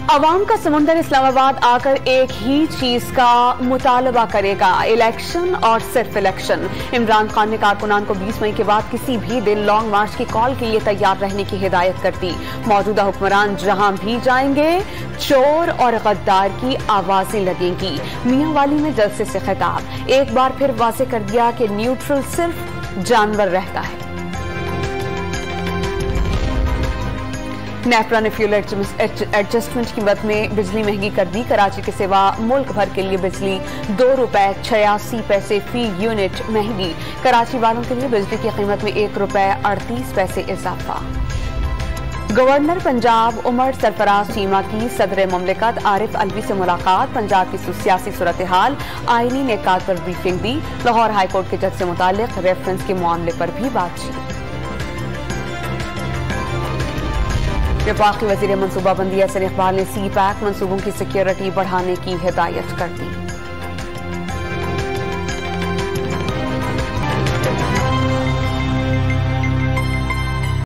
अवाम का समुंदर इस्लामाबाद आकर एक ही चीज का मुतालबा करेगा, इलेक्शन और सिर्फ इलेक्शन। इमरान खान ने कारकुनान को 20 मई के बाद किसी भी दिन लॉन्ग मार्च की कॉल के लिए तैयार रहने की हिदायत कर दी। मौजूदा हुक्मरान जहां भी जाएंगे चोर और गद्दार की आवाजें लगेंगी। मियांवाली में जलसे से खिताब, एक बार फिर वाज़ेह कर दिया कि न्यूट्रल सिर्फ जानवर रहता है। नेपरा ने फ्यूल एडजस्टमेंट की मद में बिजली महंगी कर दी। कराची के सिवा मुल्क भर के लिए बिजली ₹2.86 फी यूनिट महंगी। कराची वालों के लिए बिजली की कीमत में ₹1.38 इजाफा। गवर्नर पंजाब उमर सरफराज चीमा की सदर मुमलिकत आरिफ अलवी से मुलाकात। पंजाब की सियासी सूरत हाल, आईनी निकात पर ब्रीफिंग दी। लाहौर हाईकोर्ट के जज से मुतालिक रेफरेंस के मामले पर भी बातचीत। वफाकी वज़ीर मनसूबाबंदी एहसन इकबाल ने सी पैक मनसूबों की सिक्योरिटी बढ़ाने की हिदायत कर दी।